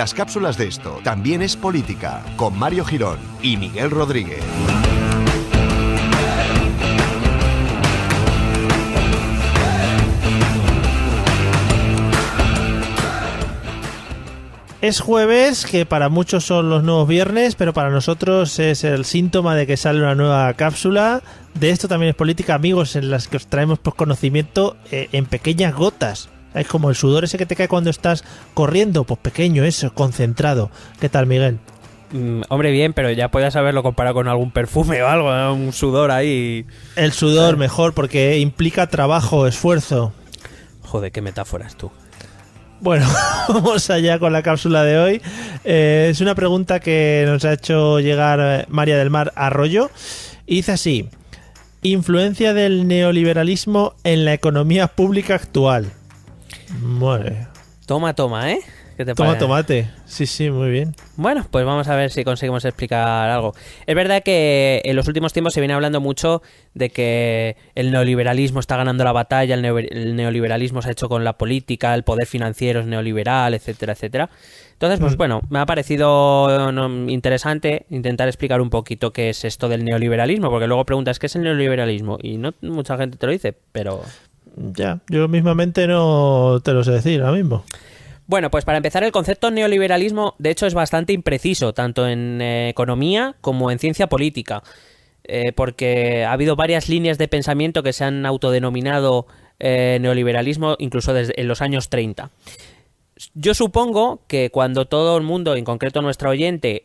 Las cápsulas de Esto también es política, con Mario Girón y Miguel Rodríguez. Es jueves, que para muchos son los nuevos viernes, pero para nosotros es el síntoma de que sale una nueva cápsula. De Esto también es política, amigos, en las que os traemos por conocimiento en pequeñas gotas. Es como el sudor ese que te cae cuando estás corriendo, pues pequeño eso, concentrado. ¿Qué tal, Miguel? Hombre, bien, pero ya puedes haberlo comparado con algún perfume o algo, ¿no? Un sudor ahí. El sudor mejor, porque implica trabajo, esfuerzo. Joder, qué metáforas tú. Bueno, vamos allá con la cápsula de hoy. Es una pregunta que nos ha hecho llegar María del Mar Arroyo. Y dice así: influencia del neoliberalismo en la economía pública actual. Bueno. Toma, ¿eh? ¿Qué te Toma parece? tomate. Sí, muy bien. Bueno, pues vamos a ver si conseguimos explicar algo. Es verdad que en los últimos tiempos se viene hablando mucho de que el neoliberalismo está ganando la batalla, el neoliberalismo se ha hecho con la política, el poder financiero es neoliberal, etcétera, etcétera. Entonces, pues bueno, me ha parecido interesante intentar explicar un poquito qué es esto del neoliberalismo, porque luego preguntas, ¿qué es el neoliberalismo? Y no mucha gente te lo dice, pero... Ya, yo mismamente no te lo sé decir ahora mismo. Bueno, pues para empezar, el concepto neoliberalismo, de hecho, es bastante impreciso, tanto en economía como en ciencia política, porque ha habido varias líneas de pensamiento que se han autodenominado neoliberalismo incluso desde en los años 30. Yo supongo que cuando todo el mundo, en concreto nuestro oyente,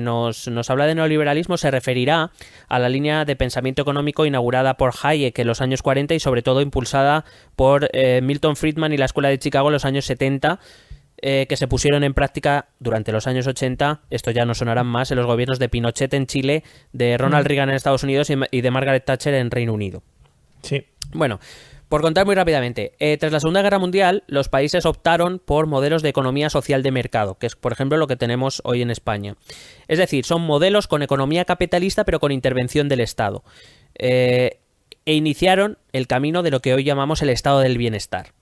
nos habla de neoliberalismo, se referirá a la línea de pensamiento económico inaugurada por Hayek en los años 40 y sobre todo impulsada por Milton Friedman y la Escuela de Chicago en los años 70, que se pusieron en práctica durante los años 80, esto ya no sonarán más, en los gobiernos de Pinochet en Chile, de Ronald Reagan en Estados Unidos y de Margaret Thatcher en Reino Unido. Sí. Bueno, por contar muy rápidamente, tras la Segunda Guerra Mundial, los países optaron por modelos de economía social de mercado, que es, por ejemplo, lo que tenemos hoy en España. Es decir, son modelos con economía capitalista, pero con intervención del Estado. E iniciaron el camino de lo que hoy llamamos el estado del bienestar.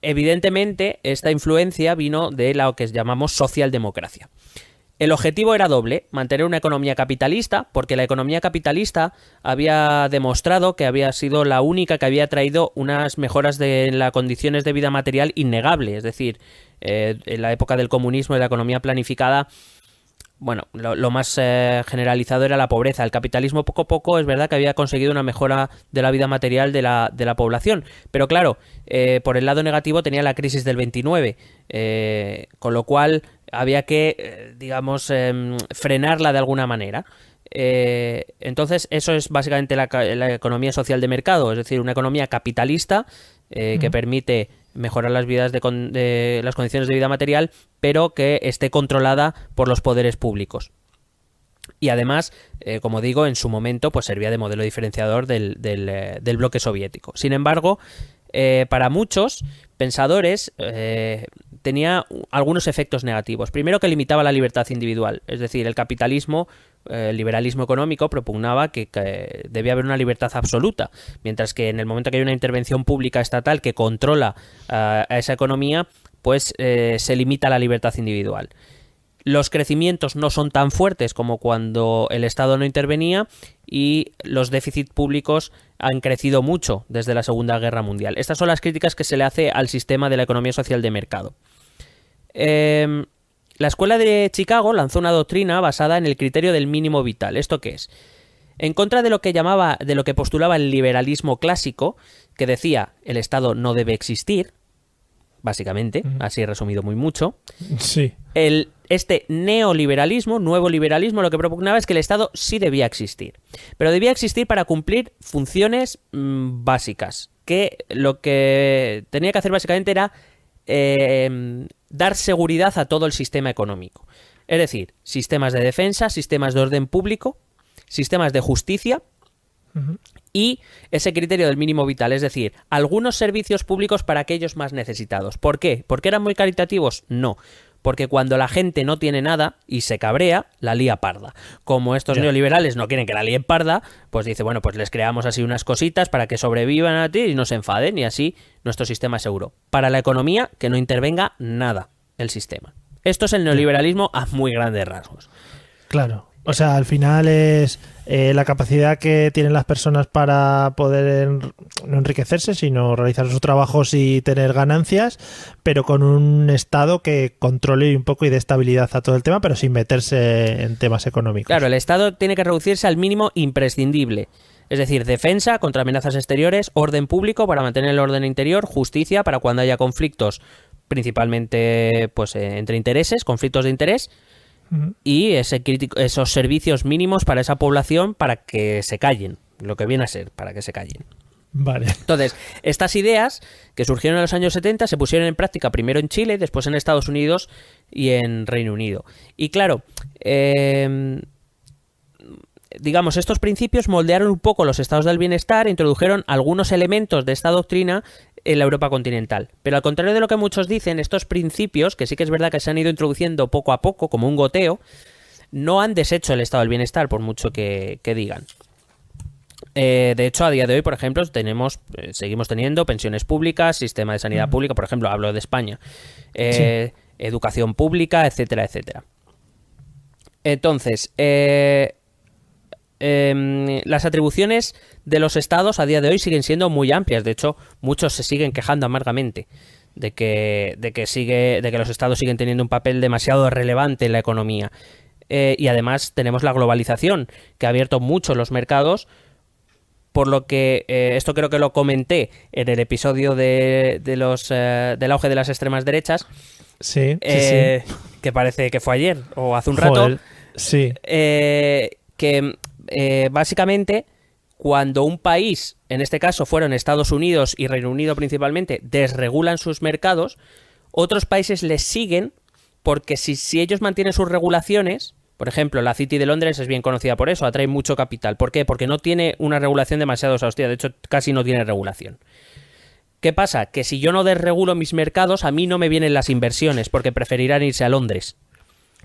Evidentemente, esta influencia vino de lo que llamamos socialdemocracia. El objetivo era doble: mantener una economía capitalista, porque la economía capitalista había demostrado que había sido la única que había traído unas mejoras de las condiciones de vida material innegable. Es decir, en la época del comunismo y la economía planificada, bueno, lo más generalizado era la pobreza. El capitalismo poco a poco es verdad que había conseguido una mejora de la vida material de la población, pero claro, por el lado negativo tenía la crisis del 29, con lo cual había que, digamos, frenarla de alguna manera. Entonces eso es básicamente la economía social de mercado, es decir, una economía capitalista que permite mejorar las vidas de las condiciones de vida material, pero que esté controlada por los poderes públicos. Y además, como digo, en su momento pues servía de modelo diferenciador del bloque soviético. Sin embargo, para muchos pensadores tenía algunos efectos negativos. Primero, que limitaba la libertad individual. Es decir, el capitalismo, el liberalismo económico propugnaba que debía haber una libertad absoluta, mientras que en el momento que hay una intervención pública estatal que controla a esa economía, pues se limita la libertad individual. Los crecimientos no son tan fuertes como cuando el Estado no intervenía y los déficits públicos han crecido mucho desde la Segunda Guerra Mundial. Estas son las críticas que se le hace al sistema de la economía social de mercado. La Escuela de Chicago lanzó una doctrina basada en el criterio del mínimo vital. ¿Esto qué es? En contra de lo que postulaba el liberalismo clásico, que decía el Estado no debe existir, básicamente, así resumido muy mucho. Sí. Este neoliberalismo, nuevo liberalismo, lo que propugnaba es que el Estado sí debía existir. Pero debía existir para cumplir funciones básicas. Que lo que tenía que hacer básicamente era dar seguridad a todo el sistema económico. Es decir, sistemas de defensa, sistemas de orden público, sistemas de justicia y ese criterio del mínimo vital, es decir, algunos servicios públicos para aquellos más necesitados. ¿Por qué? ¿Porque eran muy caritativos? No. porque cuando la gente no tiene nada y se cabrea, la lía parda. Como estos neoliberales no quieren que la líen parda, pues dice, bueno, pues les creamos así unas cositas para que sobrevivan a ti y no se enfaden, y así nuestro sistema es seguro. Para la economía, que no intervenga nada el sistema. Esto es el neoliberalismo a muy grandes rasgos. Claro. O sea, al final es la capacidad que tienen las personas para poder no enriquecerse, sino realizar sus trabajos y tener ganancias, pero con un Estado que controle un poco y dé estabilidad a todo el tema, pero sin meterse en temas económicos. Claro, el Estado tiene que reducirse al mínimo imprescindible. Es decir, defensa contra amenazas exteriores, orden público para mantener el orden interior, justicia para cuando haya conflictos, principalmente pues entre intereses, conflictos de interés, y esos servicios mínimos para esa población para que se callen, lo que viene a ser, para que se callen. Vale. Entonces, estas ideas que surgieron en los años 70 se pusieron en práctica primero en Chile, después en Estados Unidos y en Reino Unido. Y claro, digamos, estos principios moldearon un poco los estados del bienestar e introdujeron algunos elementos de esta doctrina en la Europa continental. Pero al contrario de lo que muchos dicen, estos principios, que sí que es verdad que se han ido introduciendo poco a poco, como un goteo, no han deshecho el estado del bienestar, por mucho que digan. De hecho, a día de hoy, por ejemplo, seguimos teniendo pensiones públicas, sistema de sanidad pública, por ejemplo, hablo de España, educación pública, etcétera, etcétera. Entonces, las atribuciones de los estados a día de hoy siguen siendo muy amplias. De hecho, muchos se siguen quejando amargamente de que los estados siguen teniendo un papel demasiado relevante en la economía. Y además tenemos la globalización, que ha abierto mucho los mercados, por lo que esto creo que lo comenté en el episodio del auge de las extremas derechas. Sí. Que parece que fue ayer o hace un rato. Joder, sí. Básicamente, cuando un país, en este caso fueron Estados Unidos y Reino Unido principalmente, desregulan sus mercados, otros países les siguen, porque si ellos mantienen sus regulaciones, por ejemplo, la City de Londres es bien conocida por eso, atrae mucho capital. ¿Por qué? Porque no tiene una regulación demasiado exhaustiva, de hecho casi no tiene regulación. ¿Qué pasa? Que si yo no desregulo mis mercados, a mí no me vienen las inversiones, porque preferirán irse a Londres.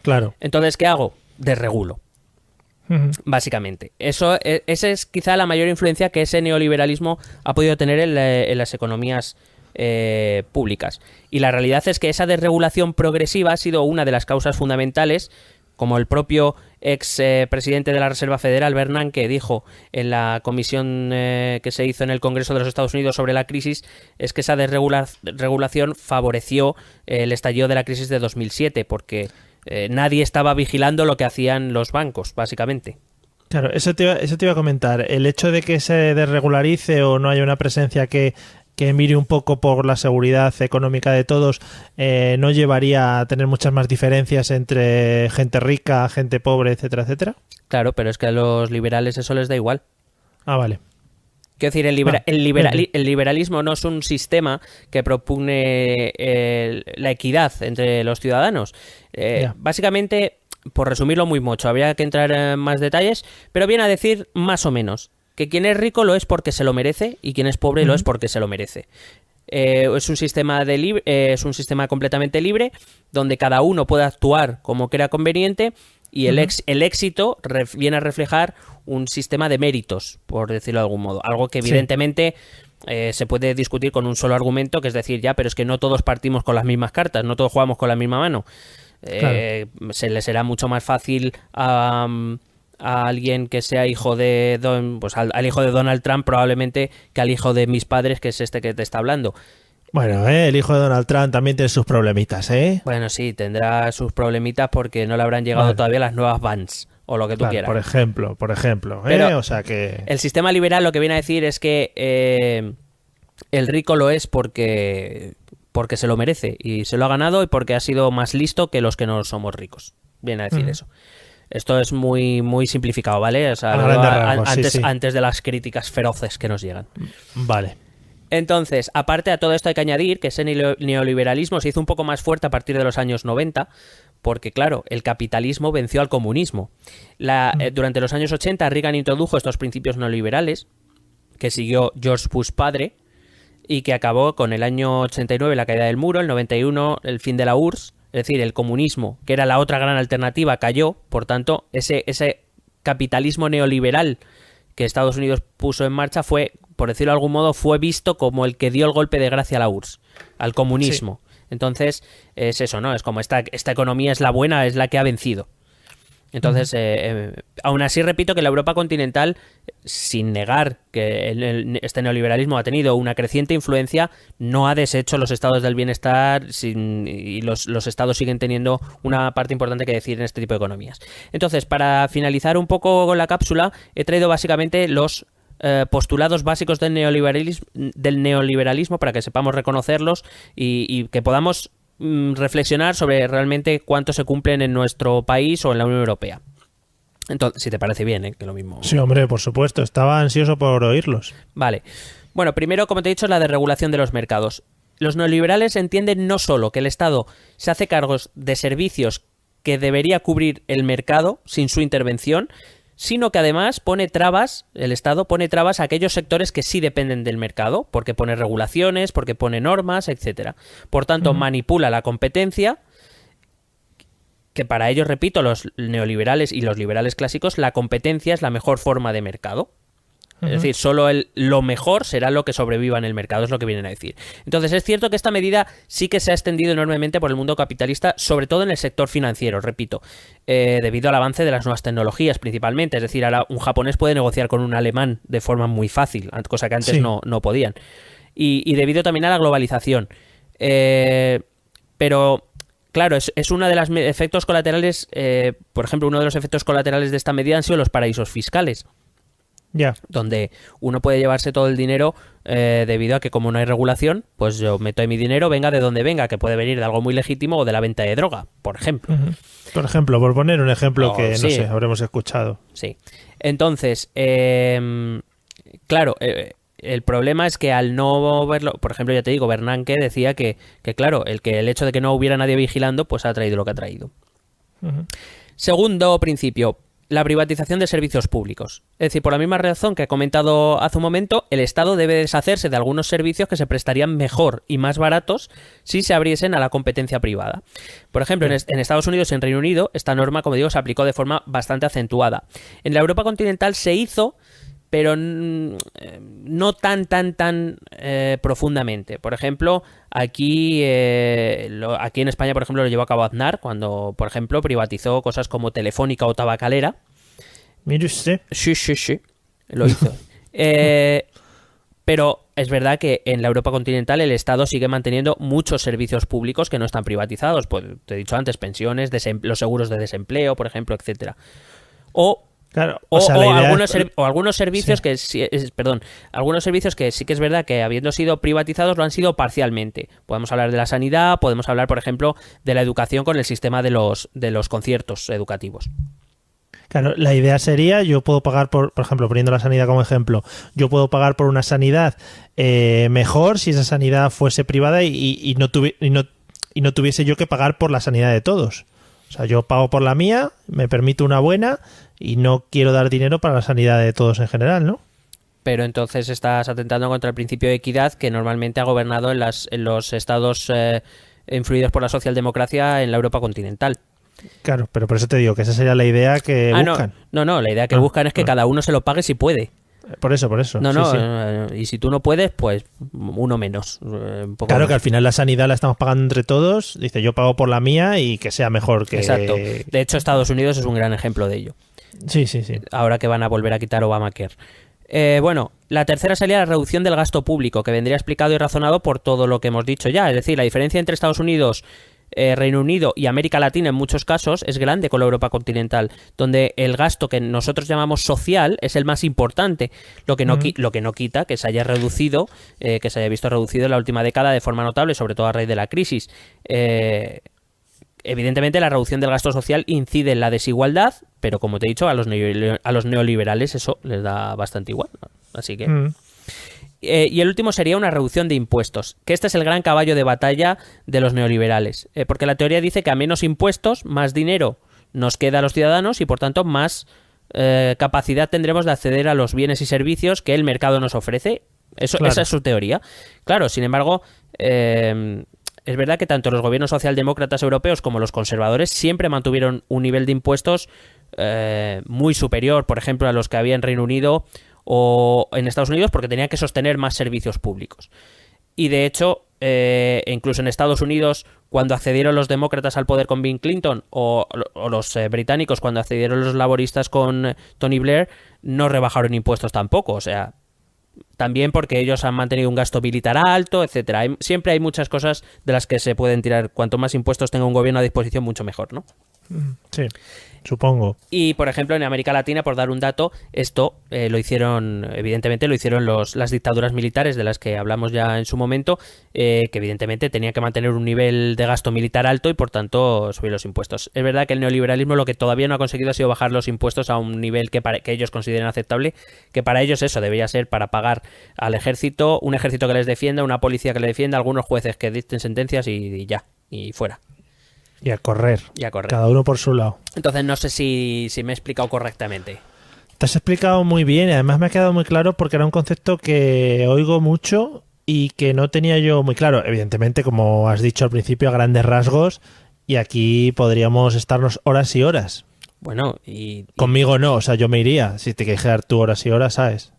Claro. Entonces, ¿qué hago? Desregulo. Básicamente. Esa es quizá la mayor influencia que ese neoliberalismo ha podido tener en las economías públicas. Y la realidad es que esa desregulación progresiva ha sido una de las causas fundamentales, como el propio ex presidente de la Reserva Federal, Bernanke, dijo en la comisión que se hizo en el Congreso de los Estados Unidos sobre la crisis, es que esa desregulación favoreció el estallido de la crisis de 2007, porque nadie estaba vigilando lo que hacían los bancos, básicamente. Claro, eso te iba a comentar. El hecho de que se desregularice o no haya una presencia que mire un poco por la seguridad económica de todos, ¿no llevaría a tener muchas más diferencias entre gente rica, gente pobre, etcétera, etcétera? Claro, pero es que a los liberales eso les da igual. Ah, vale. Quiero decir, el liberalismo no es un sistema que propone la equidad entre los ciudadanos. Básicamente, por resumirlo muy mucho, habría que entrar en más detalles, pero viene a decir más o menos que quien es rico lo es porque se lo merece y quien es pobre lo es porque se lo merece. Es un sistema completamente libre, donde cada uno puede actuar como crea conveniente, y el éxito viene a reflejar un sistema de méritos, por decirlo de algún modo. Algo que evidentemente se puede discutir con un solo argumento, que es decir, pero es que no todos partimos con las mismas cartas, no todos jugamos con la misma mano. Claro. Se le será mucho más fácil a alguien que sea hijo de al hijo de Donald Trump probablemente que al hijo de mis padres, que es este que te está hablando. Bueno, el hijo de Donald Trump también tiene sus problemitas, ¿eh? Bueno, sí, tendrá sus problemitas porque no le habrán llegado todavía las nuevas Vans o lo que tú quieras. Por ejemplo, Pero o sea que el sistema liberal lo que viene a decir es que el rico lo es porque se lo merece y se lo ha ganado, y porque ha sido más listo que los que no somos ricos. Viene a decir eso. Esto es muy, muy simplificado, ¿vale? O sea, antes de las críticas feroces que nos llegan. Vale. Entonces, aparte a todo esto hay que añadir que ese neoliberalismo se hizo un poco más fuerte a partir de los años 90, porque claro, el capitalismo venció al comunismo. Durante los años 80 Reagan introdujo estos principios neoliberales, que siguió George Bush padre, y que acabó con el año 89 la caída del muro, el 91 el fin de la URSS, es decir, el comunismo, que era la otra gran alternativa, cayó. Por tanto, ese capitalismo neoliberal que Estados Unidos puso en marcha fue, por decirlo de algún modo, fue visto como el que dio el golpe de gracia a la URSS, al comunismo. Sí. Entonces, es eso, ¿no? Es como esta economía es la buena, es la que ha vencido. Entonces, aún así repito que la Europa continental, sin negar que este neoliberalismo ha tenido una creciente influencia, no ha deshecho los estados del bienestar y los estados siguen teniendo una parte importante que decir en este tipo de economías. Entonces, para finalizar un poco con la cápsula, he traído básicamente los postulados básicos del neoliberalismo para que sepamos reconocerlos y que podamos reflexionar sobre realmente cuánto se cumplen en nuestro país o en la Unión Europea. Entonces, si te parece bien, que lo mismo... Sí, hombre, por supuesto. Estaba ansioso por oírlos. Vale. Bueno, primero, como te he dicho, la desregulación de los mercados. Los neoliberales entienden no solo que el Estado se hace cargo de servicios que debería cubrir el mercado sin su intervención, sino que además el Estado pone trabas a aquellos sectores que sí dependen del mercado, porque pone regulaciones, porque pone normas, etcétera. Por tanto, manipula la competencia, que para ellos, repito, los neoliberales y los liberales clásicos, la competencia es la mejor forma de mercado. Es decir, solo lo mejor será lo que sobreviva en el mercado, es lo que vienen a decir. Entonces, es cierto que esta medida sí que se ha extendido enormemente por el mundo capitalista, sobre todo en el sector financiero, repito, debido al avance de las nuevas tecnologías principalmente. Es decir, ahora un japonés puede negociar con un alemán de forma muy fácil, cosa que antes no podían. Y debido también a la globalización. Pero... Claro, es uno de los efectos colaterales, por ejemplo, uno de los efectos colaterales de esta medida han sido los paraísos fiscales. Ya. Donde uno puede llevarse todo el dinero debido a que como no hay regulación, pues yo meto ahí mi dinero, venga de donde venga, que puede venir de algo muy legítimo o de la venta de droga, por ejemplo. Por ejemplo, por poner un ejemplo que, no sé, habremos escuchado. Sí. Entonces, claro, el problema es que al no verlo, por ejemplo, ya te digo, Bernanke decía que claro, el hecho de que no hubiera nadie vigilando, pues ha traído lo que ha traído. Segundo principio, la privatización de servicios públicos. Es decir, por la misma razón que he comentado hace un momento, el Estado debe deshacerse de algunos servicios que se prestarían mejor y más baratos si se abriesen a la competencia privada. Por ejemplo, en Estados Unidos y en Reino Unido, esta norma, como digo, se aplicó de forma bastante acentuada. En la Europa continental se hizo, pero no tan profundamente. Por ejemplo, aquí en España, por ejemplo, lo llevó a cabo Aznar cuando, por ejemplo, privatizó cosas como Telefónica o Tabacalera. Mire usted. Sí, lo hizo. Pero es verdad que en la Europa continental el Estado sigue manteniendo muchos servicios públicos que no están privatizados. Pues te he dicho antes, pensiones, los seguros de desempleo, por ejemplo, etcétera. Claro, algunos servicios algunos servicios que sí que es verdad que habiendo sido privatizados lo han sido parcialmente. Podemos hablar de la sanidad, podemos hablar, por ejemplo, de la educación con el sistema de los conciertos educativos. Claro, la idea sería, yo puedo pagar por ejemplo, poniendo la sanidad como ejemplo, yo puedo pagar por una sanidad mejor si esa sanidad fuese privada y no tuviese yo que pagar por la sanidad de todos. O sea, yo pago por la mía, me permito una buena y no quiero dar dinero para la sanidad de todos en general, ¿no? Pero entonces estás atentando contra el principio de equidad que normalmente ha gobernado en los estados influidos por la socialdemocracia en la Europa continental. Claro, pero por eso te digo que esa sería la idea que buscan. No, la idea que buscan es que cada uno se lo pague si puede. Por eso. Sí. Y si tú no puedes, pues uno menos. Claro, que al final la sanidad la estamos pagando entre todos. Dice, yo pago por la mía y que sea mejor que... Exacto. De hecho, Estados Unidos es un gran ejemplo de ello. Sí. Ahora que van a volver a quitar Obamacare. Bueno, la tercera sería la reducción del gasto público, que vendría explicado y razonado por todo lo que hemos dicho ya. Es decir, la diferencia entre Estados Unidos, Reino Unido y América Latina en muchos casos es grande con la Europa continental, donde el gasto que nosotros llamamos social es el más importante, lo que no quita que se haya reducido, que se haya visto reducido en la última década de forma notable, sobre todo a raíz de la crisis. Evidentemente la reducción del gasto social incide en la desigualdad, pero como te he dicho, a los neoliberales eso les da bastante igual, ¿no? Así que... y el último sería una reducción de impuestos, que este es el gran caballo de batalla de los neoliberales, porque la teoría dice que a menos impuestos, más dinero nos queda a los ciudadanos y por tanto más capacidad tendremos de acceder a los bienes y servicios que el mercado nos ofrece. Esa es su teoría. Claro, sin embargo, Es verdad que tanto los gobiernos socialdemócratas europeos como los conservadores siempre mantuvieron un nivel de impuestos muy superior, por ejemplo, a los que había en Reino Unido o en Estados Unidos, porque tenían que sostener más servicios públicos. Y de hecho, incluso en Estados Unidos, cuando accedieron los demócratas al poder con Bill Clinton, o los británicos cuando accedieron los laboristas con Tony Blair, no rebajaron impuestos tampoco. O sea, también porque ellos han mantenido un gasto militar alto, etcétera. Siempre hay muchas cosas de las que se pueden tirar. Cuanto más impuestos tenga un gobierno a disposición, mucho mejor, ¿no? Sí, supongo. Y, por ejemplo, en América Latina, por dar un dato, esto evidentemente lo hicieron las dictaduras militares de las que hablamos ya en su momento, que evidentemente tenían que mantener un nivel de gasto militar alto y, por tanto, subir los impuestos. Es verdad que el neoliberalismo lo que todavía no ha conseguido ha sido bajar los impuestos a un nivel que ellos consideren aceptable, que para ellos eso debería ser para pagar al ejército, un ejército que les defienda, una policía que les defienda, algunos jueces que dicten sentencias y ya, y fuera. Y a correr. Y a correr. Cada uno por su lado. Entonces no sé si me he explicado correctamente. Te has explicado muy bien y además me ha quedado muy claro porque era un concepto que oigo mucho y que no tenía yo muy claro. Evidentemente, como has dicho al principio, a grandes rasgos, y aquí podríamos estarnos horas y horas. Bueno, Conmigo no, o sea, yo me iría. Si te quieres quedar tú horas y horas, ¿sabes?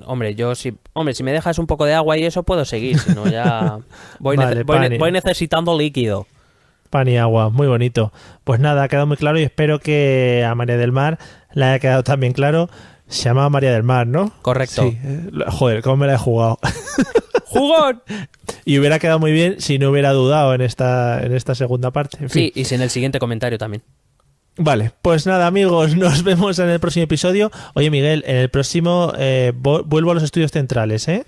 Hombre, si me dejas un poco de agua y eso puedo seguir, si no ya voy necesitando líquido. Pan y agua, muy bonito. Pues nada, ha quedado muy claro y espero que a María del Mar le haya quedado también claro. Se llama María del Mar, ¿no? Correcto. Sí. Joder, cómo me la he jugado. ¡Jugón! Y hubiera quedado muy bien si no hubiera dudado en esta segunda parte. En fin. Sí, y si en el siguiente comentario también. Vale, pues nada, amigos, nos vemos en el próximo episodio. Oye, Miguel, en el próximo vuelvo a los estudios centrales, ¿eh?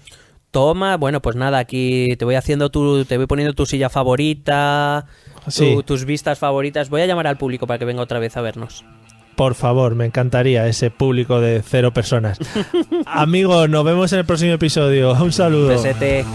Toma, bueno, pues nada, aquí te voy poniendo tu silla favorita, sí. Tus vistas favoritas. Voy a llamar al público para que venga otra vez a vernos. Por favor, me encantaría ese público de 0 personas. Amigos, nos vemos en el próximo episodio. Un saludo. Besete.